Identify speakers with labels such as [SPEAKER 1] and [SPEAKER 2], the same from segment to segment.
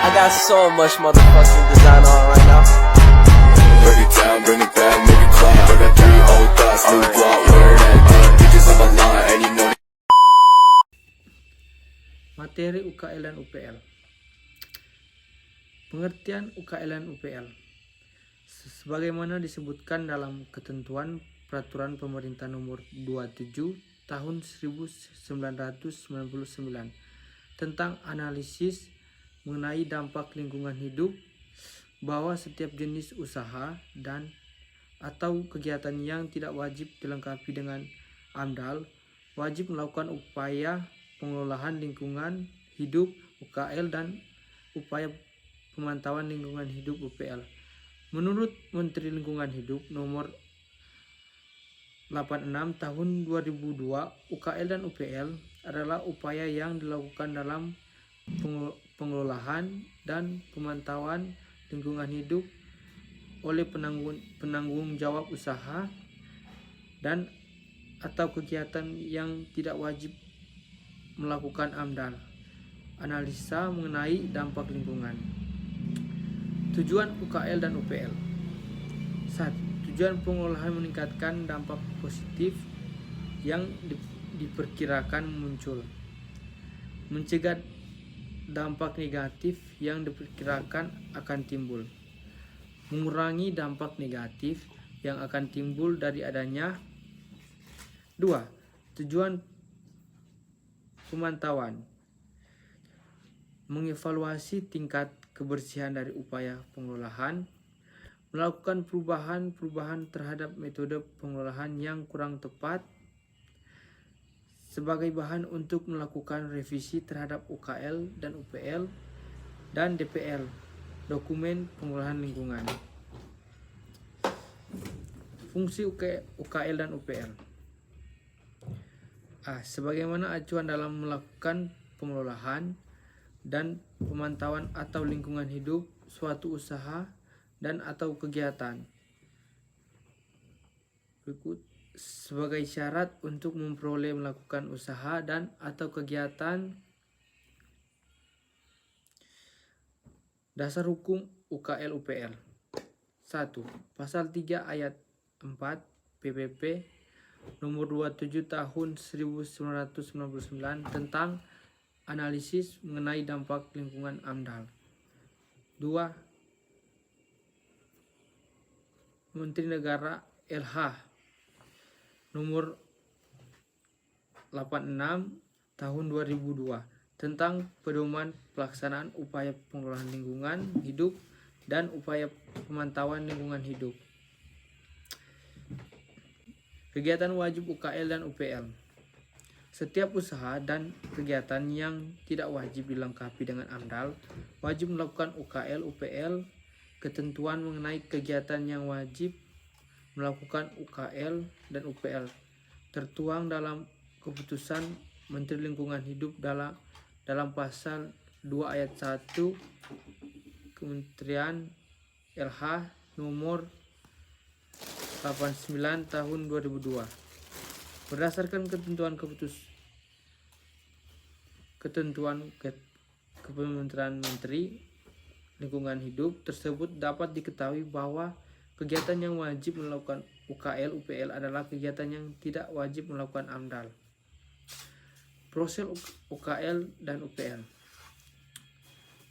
[SPEAKER 1] I got so much motherfucking design on right now.
[SPEAKER 2] Break it down, bring it back, make it clap. I got 3 old thoughts, new block, where that deep. Bitches on my line, and you know.
[SPEAKER 3] Materi UKL dan UPL. Pengertian UKL dan UPL sebagaimana disebutkan dalam ketentuan Peraturan Pemerintah Nomor 27 Tahun 1999 tentang analisis mengenai dampak lingkungan hidup, bahwa setiap jenis usaha dan atau kegiatan yang tidak wajib dilengkapi dengan AMDAL wajib melakukan upaya pengelolaan lingkungan hidup UKL dan upaya pemantauan lingkungan hidup UPL. Menurut Menteri Lingkungan Hidup Nomor 86 Tahun 2002, UKL dan UPL adalah upaya yang dilakukan dalam pengelolaan dan pemantauan lingkungan hidup oleh penanggung jawab usaha dan atau kegiatan yang tidak wajib melakukan AMDAL, analisa mengenai dampak lingkungan. Tujuan UKL dan UPL. 1. Tujuan pengelolaan meningkatkan dampak positif yang diperkirakan muncul. Mencegah dampak negatif yang diperkirakan akan timbul. Mengurangi dampak negatif yang akan timbul dari adanya. 2. Tujuan pemantauan. Mengevaluasi tingkat kebersihan dari upaya pengelolaan, melakukan perubahan terhadap metode pengelolaan yang kurang tepat sebagai bahan untuk melakukan revisi terhadap UKL dan UPL dan DPL, dokumen pengelolaan lingkungan. Fungsi UKL dan UPL. Sebagaimana acuan dalam melakukan pengelolaan dan pemantauan atau lingkungan hidup suatu usaha dan atau kegiatan. Berikut sebagai syarat untuk memperoleh melakukan usaha dan atau kegiatan. Dasar hukum UKL UPL. 1. Pasal 3 ayat 4 PPP Nomor 27 Tahun 1999 tentang analisis mengenai dampak lingkungan AMDAL. 2. Menteri Negara LH Nomor 86 Tahun 2002 tentang pedoman pelaksanaan upaya pengelolaan lingkungan hidup dan upaya pemantauan lingkungan hidup. Kegiatan wajib UKL dan UPL. Setiap usaha dan kegiatan yang tidak wajib dilengkapi dengan AMDAL wajib melakukan UKL UPL. Ketentuan mengenai kegiatan yang wajib melakukan UKL dan UPL tertuang dalam keputusan Menteri Lingkungan Hidup dalam pasal 2 ayat 1 Kementerian LH nomor 89 tahun 2002. Berdasarkan ketentuan Kementerian Menteri Lingkungan Hidup tersebut, dapat diketahui bahwa kegiatan yang wajib melakukan UKL UPL adalah kegiatan yang tidak wajib melakukan AMDAL. Proses UKL dan UPL.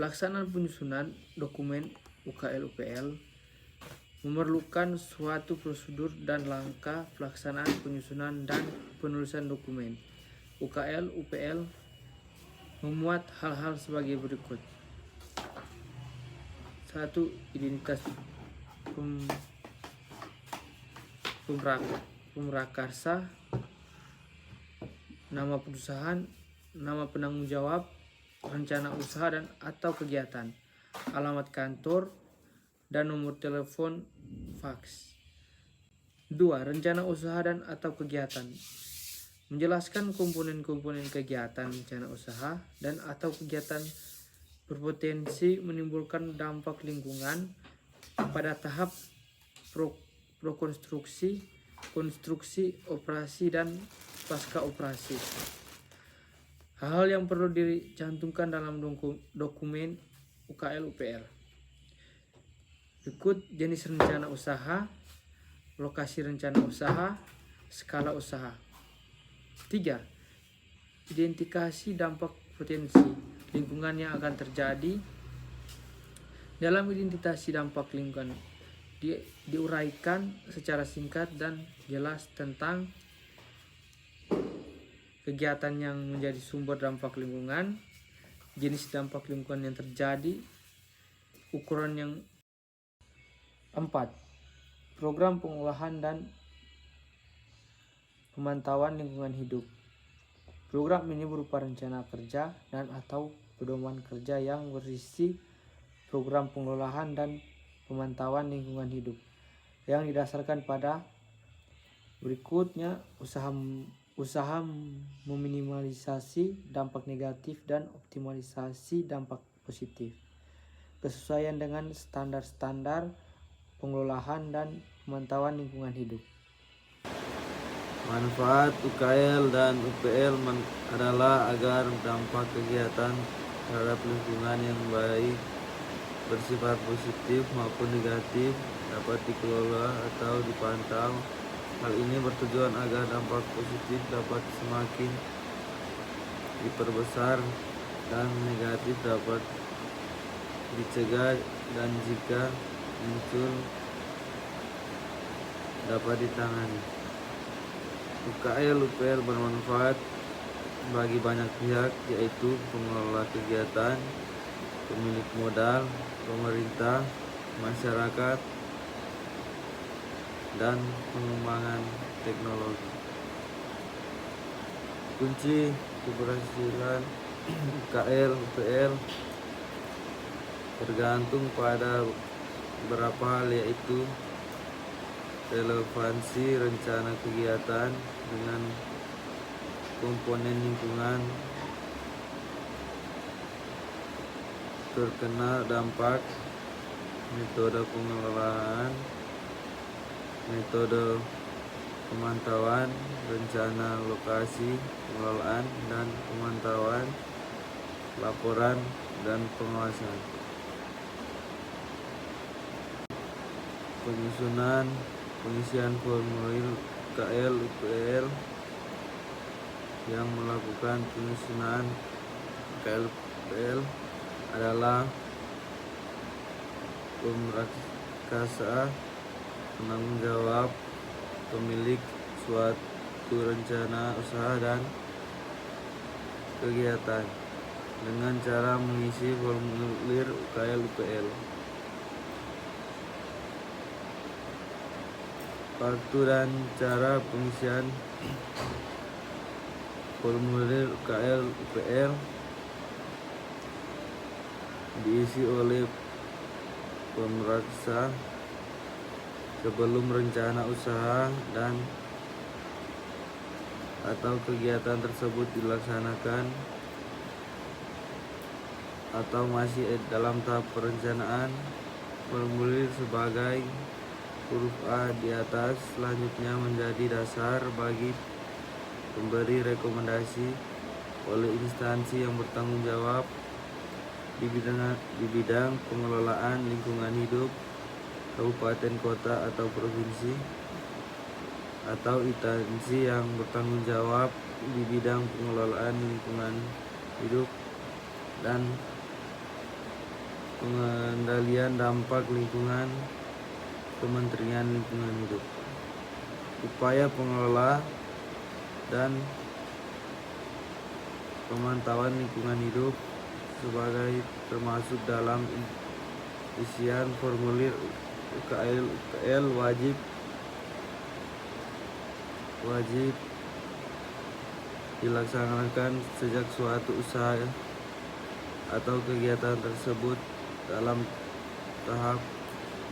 [SPEAKER 3] Pelaksanaan penyusunan dokumen UKL UPL memerlukan suatu prosedur dan langkah pelaksanaan penyusunan dan penulisan dokumen UKL UPL memuat hal-hal sebagai berikut. 1. Identitas pemrakarsa, nama perusahaan, nama penanggung jawab, rencana usaha dan atau kegiatan, alamat kantor, dan nomor telepon fax. 2. Rencana usaha dan atau kegiatan. Menjelaskan komponen-komponen kegiatan rencana usaha dan atau kegiatan berpotensi menimbulkan dampak lingkungan pada tahap prakonstruksi, konstruksi, operasi, dan pasca operasi. Hal-hal yang perlu dicantumkan dalam dokumen UKL UPL. Berikut jenis rencana usaha, lokasi rencana usaha, skala usaha. 3. Identifikasi dampak potensi lingkungan yang akan terjadi. Dalam identifikasi dampak lingkungan diuraikan secara singkat dan jelas tentang kegiatan yang menjadi sumber dampak lingkungan, jenis dampak lingkungan yang terjadi, ukuran yang 4. Program pengolahan dan pemantauan lingkungan hidup. Program ini berupa rencana kerja dan atau pedoman kerja yang berisi program pengolahan dan pemantauan lingkungan hidup yang didasarkan pada berikutnya: usaha meminimalisasi dampak negatif dan optimalisasi dampak positif, kesesuaian dengan standar-standar pengelolaan dan pemantauan lingkungan hidup.
[SPEAKER 4] Manfaat UKL dan UPL adalah agar dampak kegiatan terhadap lingkungan yang baik bersifat positif maupun negatif dapat dikelola atau dipantau. Hal ini bertujuan agar dampak positif dapat semakin diperbesar dan negatif dapat dicegah, dan jika muncul dapat ditangani. UKL UPL bermanfaat bagi banyak pihak, yaitu pengelola kegiatan, pemilik modal, pemerintah, masyarakat, dan pengembangan teknologi. Kunci keberhasilan UKL UPL tergantung pada beberapa hal, yaitu relevansi rencana kegiatan dengan komponen lingkungan, terkena dampak, metode pengelolaan, metode pemantauan, rencana lokasi pengelolaan dan pemantauan, laporan dan pengawasan. Pengisian formulir UKL UPL. Yang melakukan penyusunan UKL UPL adalah pemrakasa, penanggung jawab, pemilik suatu rencana usaha dan kegiatan, dengan cara mengisi formulir UKL UPL. Waktu dan cara pengisian formulir UKL UPL diisi oleh pemraksa sebelum rencana usaha dan atau kegiatan tersebut dilaksanakan atau masih dalam tahap perencanaan. Formulir sebagai huruf A di atas selanjutnya menjadi dasar bagi pemberi rekomendasi oleh instansi yang bertanggung jawab di bidang pengelolaan lingkungan hidup, kabupaten, kota, atau provinsi, atau instansi yang bertanggung jawab di bidang pengelolaan lingkungan hidup dan pengendalian dampak lingkungan, Kementerian Lingkungan Hidup. Upaya pengelola dan pemantauan lingkungan hidup sebagai termasuk dalam isian formulir UKL UPL wajib dilaksanakan sejak suatu usaha atau kegiatan tersebut dalam tahap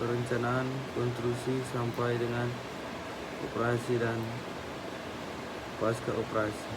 [SPEAKER 4] perencanaan, konstruksi sampai dengan operasi dan pasca operasi.